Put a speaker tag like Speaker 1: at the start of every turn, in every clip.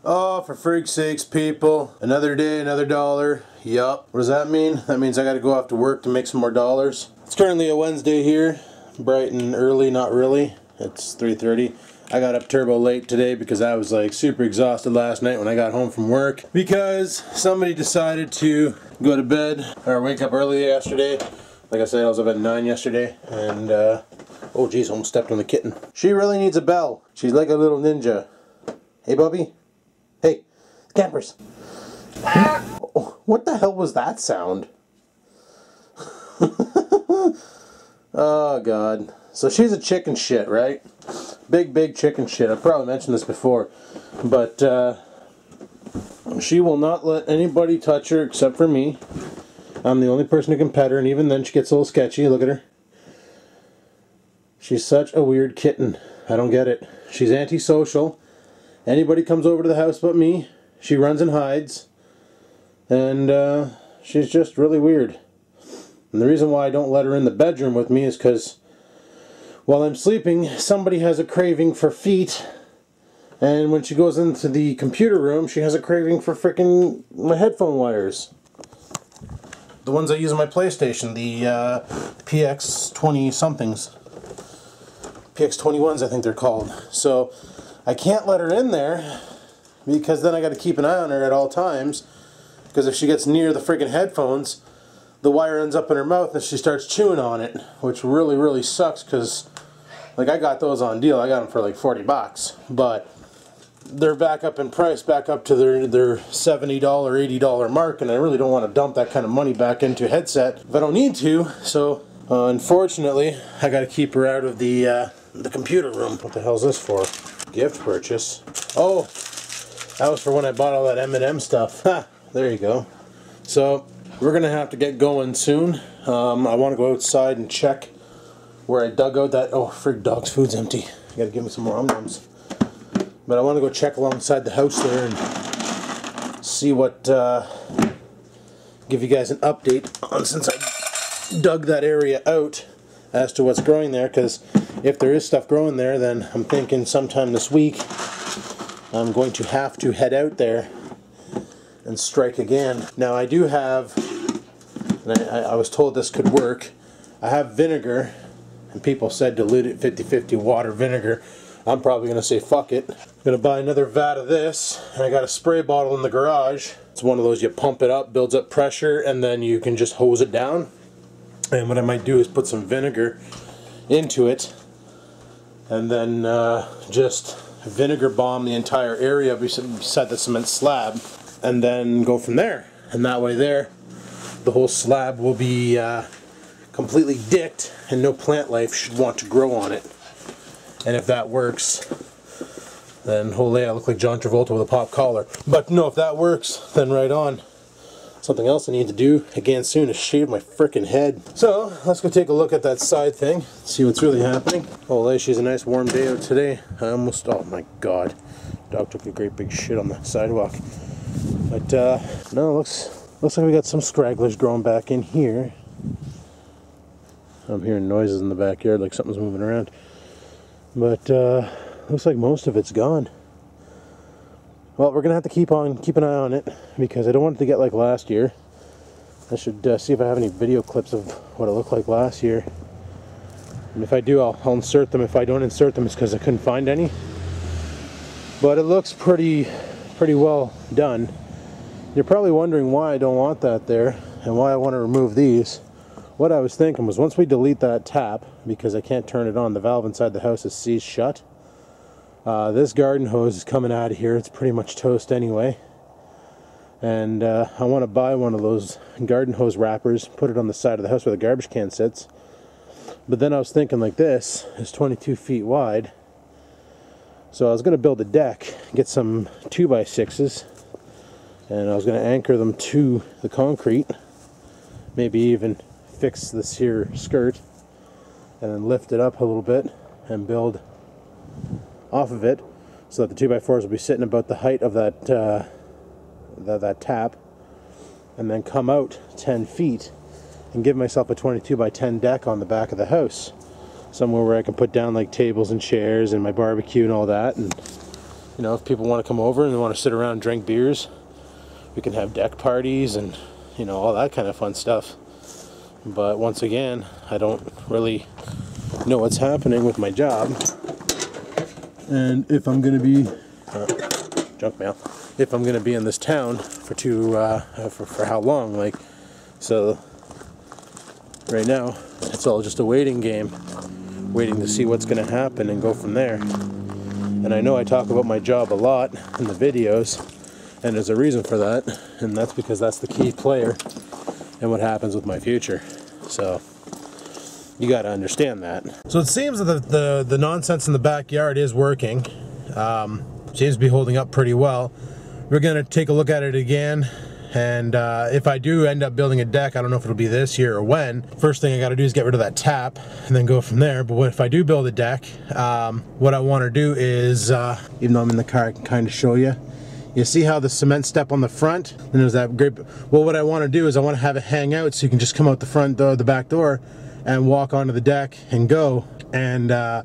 Speaker 1: Oh, for freak's sakes, people. Another day, another dollar. Yup. What does that mean? That means I gotta go off to work to make some more dollars. It's currently a Wednesday here. Bright and early, not really. It's 3:30. I got up turbo late today because I was like super exhausted last night when I got home from work. Because somebody decided to go to bed or wake up early yesterday. Like I said, I was up at 9 yesterday. And, oh geez, almost stepped on the kitten. She really needs a bell. She's like a little ninja. Hey, Bubby. Hey, Scampers. Oh, what the hell was that sound? Oh, God. So she's a chicken shit, right? Big chicken shit. I've probably mentioned this before. But she will not let anybody touch her except for me. I'm the only person who can pet her, and even then she gets a little sketchy. Look at her. She's such a weird kitten. I don't get it. She's antisocial. Anybody comes over to the house but me, she runs and hides. And she's just really weird. And the reason why I don't let her in the bedroom with me is because while I'm sleeping, somebody has a craving for feet. And when she goes into the computer room, she has a craving for frickin' my headphone wires. The ones I use on my PlayStation, the PX20 somethings. PX21s I think they're called. So I can't let her in there because then I got to keep an eye on her at all times, because if she gets near the friggin' headphones, the wire ends up in her mouth and she starts chewing on it, which really sucks because like I got those on deal. I got them for like 40 bucks, but they're back up in price, back up to their $70, $80 mark, and I really don't want to dump that kind of money back into a headset if I don't need to. So unfortunately I got to keep her out of the computer room. What the hell's this for? Gift purchase. Oh, that was for when I bought all that M&M stuff. Ha, there you go. So we're gonna have to get going soon. I want to go outside and check where I dug out that. Oh, frig, dog's food's empty. You gotta give me some more M&Ms. But I want to go check alongside the house there and see what. Give you guys an update on since I dug that area out as to what's growing there, because if there is stuff growing there, then I'm thinking sometime this week I'm going to have to head out there and strike again. Now I do have, and I was told this could work, I have vinegar, and people said dilute it 50-50 water vinegar. I'm probably going to say fuck it. I'm going to buy another vat of this, and I got a spray bottle in the garage. It's one of those you pump it up, builds up pressure, and then you can just hose it down. And what I might do is put some vinegar into it and then just vinegar bomb the entire area beside the cement slab and then go from there. And that way there, the whole slab will be completely dicked and no plant life should want to grow on it. And if that works, then holy, I look like John Travolta with a pop collar. But no, if that works, then right on. Something else I need to do again soon is shave my frickin' head. So let's go take a look at that side thing, see what's really happening. Holy, she's a nice warm day out today. I almost, oh my god, dog took a great big shit on the sidewalk. But no, looks like we got some scragglers growing back in here. I'm hearing noises in the backyard like something's moving around. But looks like most of it's gone. Well, we're gonna have to keep an eye on it because I don't want it to get like last year. I should see if I have any video clips of what it looked like last year. And if I do, I'll insert them. If I don't insert them, it's because I couldn't find any. But it looks pretty well done. You're probably wondering why I don't want that there and why I want to remove these. What I was thinking was once we delete that tap, because I can't turn it on, the valve inside the house is seized shut. This garden hose is coming out of here. It's pretty much toast anyway. And I want to buy one of those garden hose wrappers, put it on the side of the house where the garbage can sits. But then I was thinking like this is 22 feet wide. So I was going to build a deck, get some 2x6s, and I was going to anchor them to the concrete. Maybe even fix this here skirt and then lift it up a little bit and build off of it so that the 2x4s will be sitting about the height of that that tap, and then come out 10 feet and give myself a 22x10 deck on the back of the house, somewhere where I can put down like tables and chairs and my barbecue and all that, and You know, if people want to come over and they want to sit around and drink beers, we can have deck parties and, you know, all that kind of fun stuff. But once again, I don't really know what's happening with my job. And if I'm going to be, junk mail, if I'm going to be in this town for for how long, like, so right now, it's all just a waiting game, waiting to see what's going to happen and go from there. And I know I talk about my job a lot in the videos, and there's a reason for that, and that's because that's the key player in what happens with my future. So you got to understand that. So it seems that the nonsense in the backyard is working. Seems to be holding up pretty well. We're going to take a look at it again. And if I do end up building a deck, I don't know if it'll be this year or when. First thing I got to do is get rid of that tap and then go from there. But if I do build a deck, what I want to do is, even though I'm in the car, I can kind of show you. You see how the cement step on the front? And there's that great. Well, what I want to do is I want to have it hang out so you can just come out the front door, the back door, and walk onto the deck and go. And I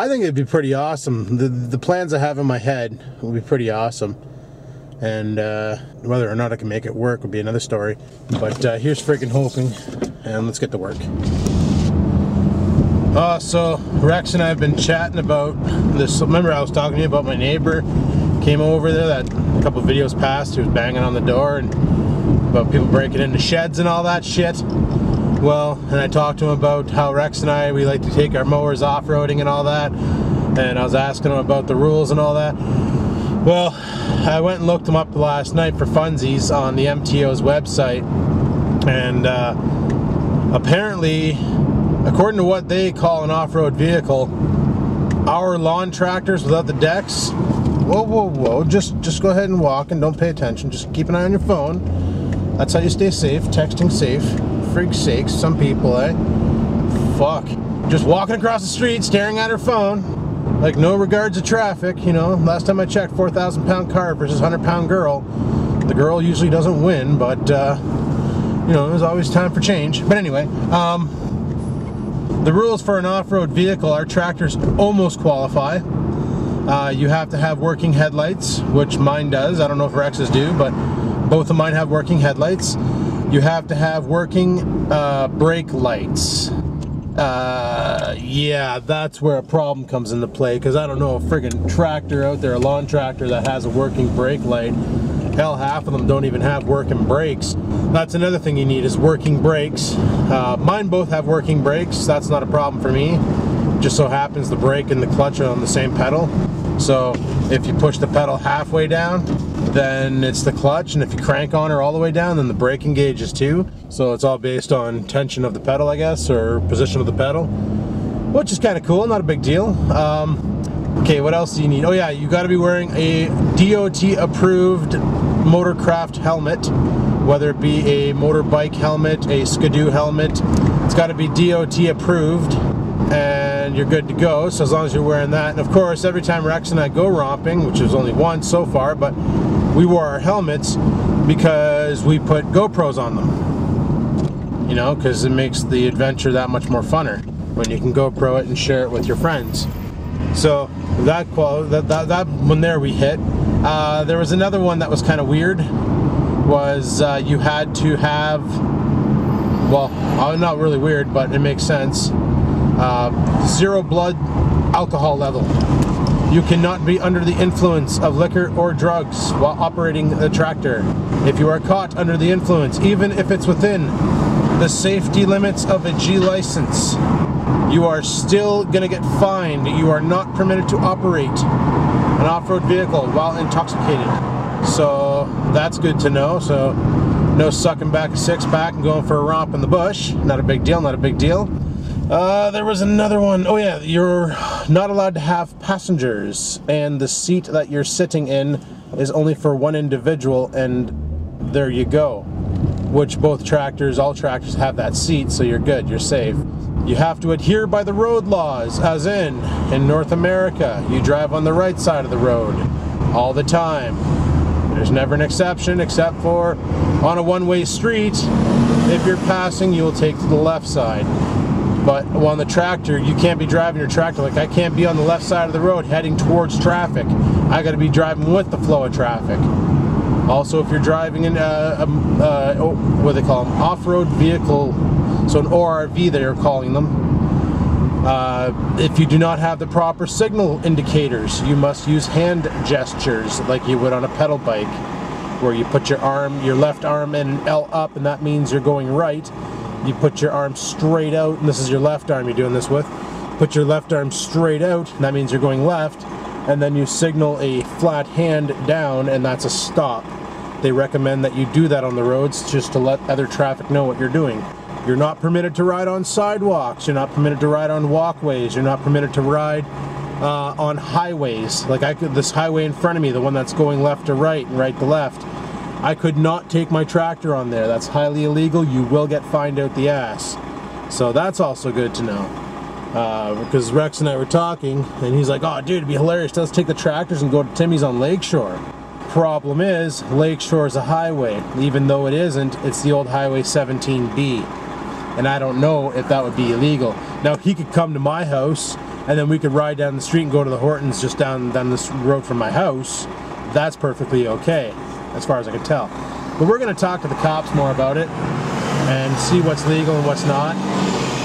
Speaker 1: think it'd be pretty awesome. The plans I have in my head will be pretty awesome. And whether or not I can make it work would be another story. But here's freaking hoping, and let's get to work. So Rex and I have been chatting about this. Remember I was talking to you about my neighbor came over there that a couple of videos past. He was banging on the door and about people breaking into sheds and all that shit. Well, and I talked to him about how Rex and I, we like to take our mowers off-roading and all that. And I was asking him about the rules and all that. Well, I went and looked them up last night for funsies on the MTO's website, and apparently, according to what they call an off-road vehicle, our lawn tractors without the decks, whoa, just go ahead and walk and don't pay attention, just keep an eye on your phone. That's how you stay safe, texting safe, frig sakes, some people, fuck. Just walking across the street, staring at her phone, like no regards to traffic, you know. Last time I checked, 4,000-pound car versus 100-pound girl. The girl usually doesn't win, but, you know, there's always time for change. But anyway, the rules for an off-road vehicle, our tractors almost qualify. You have to have working headlights, which mine does. I don't know if Rex's do, but both of mine have working headlights. You have to have working brake lights. Yeah, that's where a problem comes into play, because I don't know a friggin' tractor out there, a lawn tractor that has a working brake light. Hell, half of them don't even have working brakes. That's another thing you need, is working brakes. Mine both have working brakes. That's not a problem for me. Just so happens the brake and the clutch are on the same pedal. So if you push the pedal halfway down, then it's the clutch, and if you crank on her all the way down, then the brake engages too. So it's all based on tension of the pedal, I guess, or position of the pedal, which is kind of cool, not a big deal. Okay, what else do you need? Oh yeah, you got to be wearing a DOT approved motorcraft helmet, whether it be a motorbike helmet, a skidoo helmet. It's got to be DOT approved, and you're good to go. So as long as you're wearing that, and of course every time Rex and I go romping, which is only once so far, but we wore our helmets because we put GoPros on them, you know, because it makes the adventure that much more funner when you can GoPro it and share it with your friends. So that one there we hit. There was another one that was kind of weird, was you had to have, well, not really weird, but it makes sense, 0 blood alcohol level. You cannot be under the influence of liquor or drugs while operating the tractor. If you are caught under the influence, even if it's within the safety limits of a G license, you are still going to get fined. You are not permitted to operate an off-road vehicle while intoxicated. So that's good to know. So no sucking back a six-pack and going for a romp in the bush. Not a big deal, not a big deal. There was another one. Oh yeah, you're not allowed to have passengers, and the seat that you're sitting in is only for one individual, and there you go. Which both tractors, all tractors have that seat, so you're good, you're safe. You have to adhere by the road laws, as in North America, you drive on the right side of the road all the time. There's never an exception, except for on a one-way street. If you're passing, you will take to the left side. But on the tractor, you can't be driving your tractor. Like, I can't be on the left side of the road heading towards traffic. I got to be driving with the flow of traffic. Also, if you're driving in what do they call them, off-road vehicle, so an ORV they're calling them, if you do not have the proper signal indicators, you must use hand gestures like you would on a pedal bike, where you put your left arm in an L up, and that means you're going right. You put your arm straight out, and this is your left arm you're doing this with. Put your left arm straight out, and that means you're going left, and then you signal a flat hand down, and that's a stop. They recommend that you do that on the roads just to let other traffic know what you're doing. You're not permitted to ride on sidewalks, you're not permitted to ride on walkways, you're not permitted to ride on highways. Like this highway in front of me, the one that's going left to right and right to left, I could not take my tractor on there. That's highly illegal. You will get fined out the ass. So that's also good to know. Because Rex and I were talking, and he's like, oh dude, it'd be hilarious, let's take the tractors and go to Timmy's on Lakeshore. Problem is, Lakeshore is a highway. Even though it isn't, it's the old Highway 17B. And I don't know if that would be illegal. Now, he could come to my house, and then we could ride down the street and go to the Hortons just down this road from my house. That's perfectly okay, as far as I can tell. But we're going to talk to the cops more about it and see what's legal and what's not,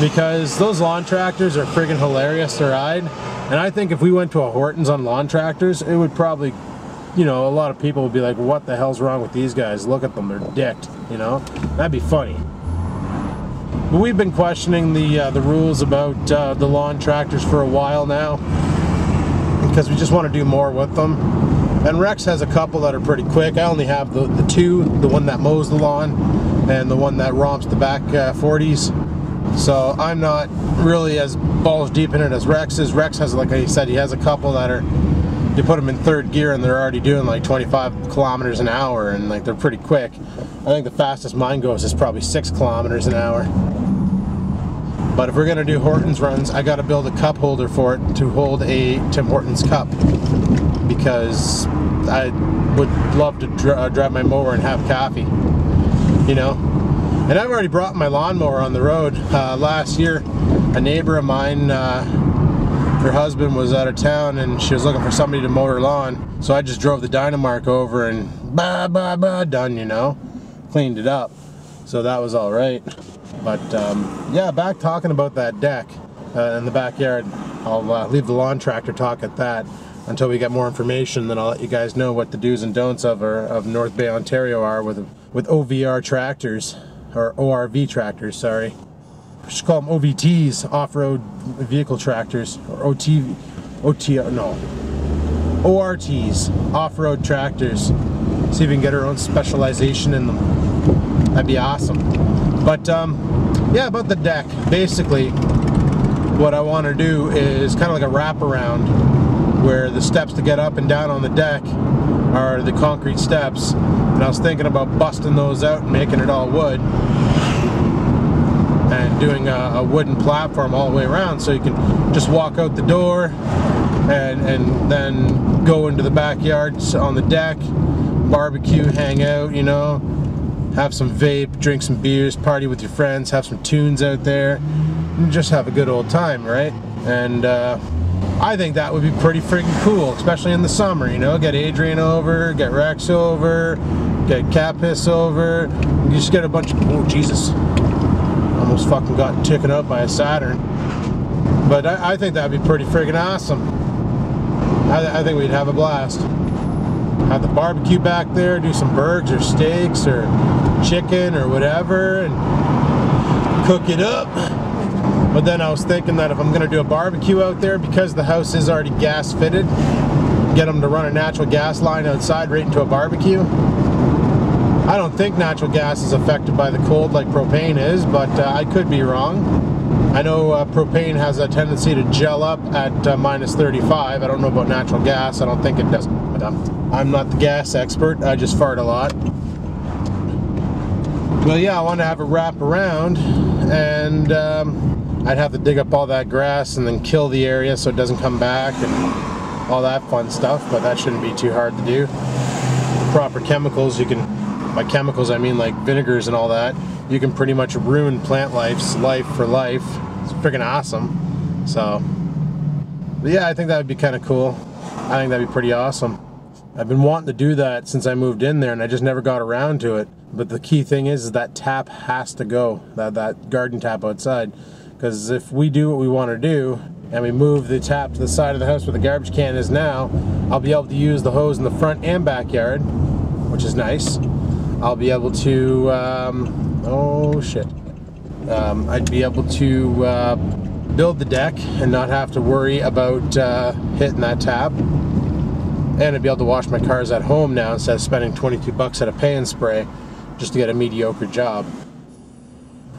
Speaker 1: because those lawn tractors are friggin' hilarious to ride. And I think if we went to a Hortons on lawn tractors, it would probably, you know, a lot of people would be like, what the hell's wrong with these guys? Look at them, they're dicked, you know? That'd be funny. But we've been questioning the rules about the lawn tractors for a while now, because we just want to do more with them. And Rex has a couple that are pretty quick. I only have the two, the one that mows the lawn and the one that romps the back 40s. So I'm not really as balls deep in it as Rex is. Rex has, like I said, he has a couple that are, you put them in third gear and they're already doing like 25 kilometers an hour, and like they're pretty quick. I think the fastest mine goes is probably 6 kilometers an hour. But if we're gonna do Hortons runs, I gotta build a cup holder for it to hold a Tim Hortons cup, because I would love to drive my mower and have coffee, you know. And I've already brought my lawnmower on the road. Last year, a neighbor of mine, her husband was out of town and she was looking for somebody to mow her lawn. So I just drove the Dynamark over and done, you know. Cleaned it up. So that was all right. But yeah, back talking about that deck in the backyard. I'll leave the lawn tractor talk at that until we get more information. Then I'll let you guys know what the do's and don'ts of North Bay, Ontario are with OVR tractors, or ORV tractors, sorry. We should call them OVTs, off-road vehicle tractors, or ORTs, off-road tractors. See if we can get our own specialization in them. That'd be awesome. But yeah, about the deck, basically what I want to do is kind of like a wraparound, where the steps to get up and down on the deck are the concrete steps, and I was thinking about busting those out and making it all wood and doing a wooden platform all the way around, so you can just walk out the door and then go into the backyard on the deck, barbecue, hang out, you know, have some vape, drink some beers, party with your friends, have some tunes out there, and just have a good old time, right? And I think that would be pretty freaking cool, especially in the summer, you know. Get Adrian over, get Rex over, get Cat Piss over, you just get a bunch of, oh Jesus, almost fucking got taken out by a Saturn. But I think that'd be pretty freaking awesome. I think we'd have a blast. Have the barbecue back there, do some burgers or steaks or chicken or whatever, and cook it up. But then I was thinking that if I'm going to do a barbecue out there, because the house is already gas fitted, get them to run a natural gas line outside right into a barbecue. I don't think natural gas is affected by the cold like propane is, but I could be wrong. I know propane has a tendency to gel up at minus 35. I don't know about natural gas. I don't think it does. But I'm not the gas expert. I just fart a lot. Well, yeah, I want to have it wrap around, and I'd have to dig up all that grass and then kill the area so it doesn't come back and all that fun stuff, but that shouldn't be too hard to do. With proper chemicals, you can, by chemicals I mean like vinegars and all that, you can pretty much ruin plant life for life. It's freaking awesome. So, but yeah, I think that would be kind of cool. I think that'd be pretty awesome. I've been wanting to do that since I moved in there, and I just never got around to it. But the key thing is that tap has to go, that garden tap outside. Because if we do what we want to do, and we move the tap to the side of the house where the garbage can is now, I'll be able to use the hose in the front and backyard, which is nice. I'll be able to, oh shit. I'd be able to build the deck and not have to worry about hitting that tap. And I'd be able to wash my cars at home now instead of spending 22 bucks at a pay and spray just to get a mediocre job.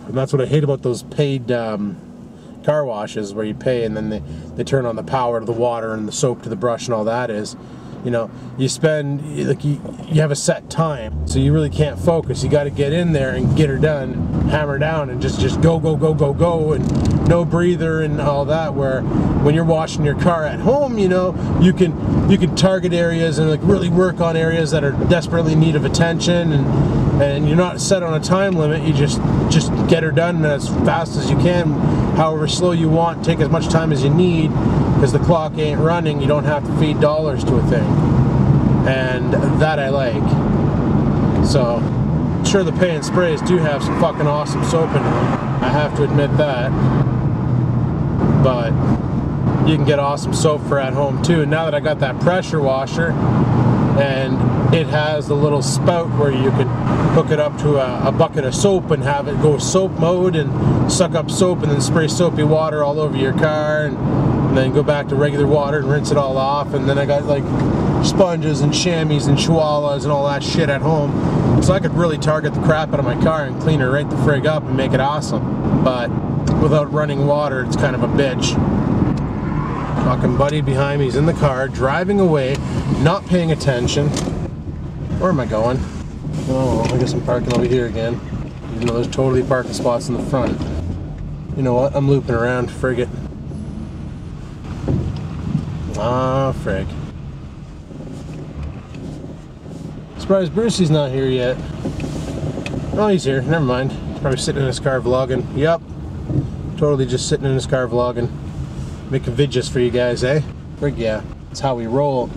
Speaker 1: And that's what I hate about those paid car washes where you pay and then they turn on the power to the water and the soap to the brush and all that is. You know, you spend, like you have a set time, so you really can't focus. You got to get in there and get her done, hammer down, and just go, go, go, go, go, and no breather and all that. Where when you're washing your car at home, you know, you can target areas and like really work on areas that are desperately in need of attention, and you're not set on a time limit. You just get her done as fast as you can, however slow you want. Take as much time as you need. Because the clock ain't running, you don't have to feed dollars to a thing. And that I like. So, sure the pay and sprays do have some fucking awesome soap in them. I have to admit that. But you can get awesome soap for at home too. And now that I got that pressure washer, and it has the little spout where you can hook it up to a bucket of soap and have it go soap mode and suck up soap and then spray soapy water all over your car and then go back to regular water and rinse it all off. And then I got like sponges and chamois and chihuahuas and all that shit at home. So I could really target the crap out of my car and clean her right the frig up and make it awesome. But without running water, it's kind of a bitch. Fucking buddy behind me, he's in the car, driving away, not paying attention. Where am I going? Oh, I guess I'm parking over here again. Even though there's totally parking spots in the front. You know what? I'm looping around, frig it. Ah, frig. Surprised Brucey's not here yet. Oh, he's here. Never mind. He's probably sitting in his car vlogging. Yup. Totally just sitting in his car vlogging. Making videos for you guys, eh? Frig yeah. That's how we roll.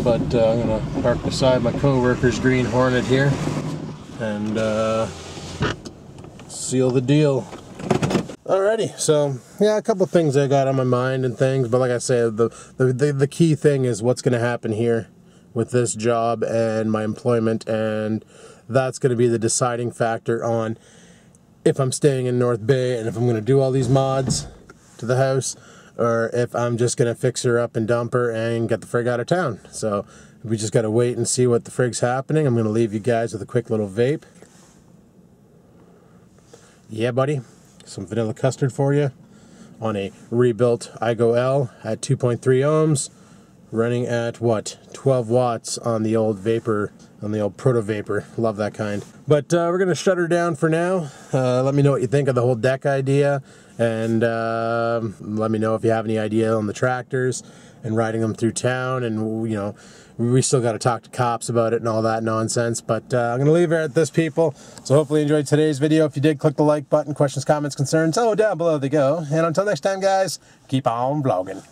Speaker 1: But I'm gonna park beside my co-worker's green Hornet here and seal the deal. Alrighty, so yeah, a couple things I got on my mind and things, but like I said, the key thing is what's gonna happen here with this job and my employment, and that's gonna be the deciding factor on if I'm staying in North Bay and if I'm gonna do all these mods to the house, or if I'm just gonna fix her up and dump her and get the frig out of town. So we just gotta wait and see what the frig's happening. I'm gonna leave you guys with a quick little vape. Yeah, buddy, some vanilla custard for you on a rebuilt iGo L at 2.3 ohms, running at what, 12 watts on the old vapor, on the old proto vapor. Love that kind. But we're gonna shut her down for now. Let me know what you think of the whole deck idea. And let me know if you have any idea on the tractors and riding them through town. And, you know, we still got to talk to cops about it and all that nonsense. But I'm going to leave it at this, people. So hopefully you enjoyed today's video. If you did, click the like button. Questions, comments, concerns, oh, down below they go. And until next time, guys, keep on vlogging.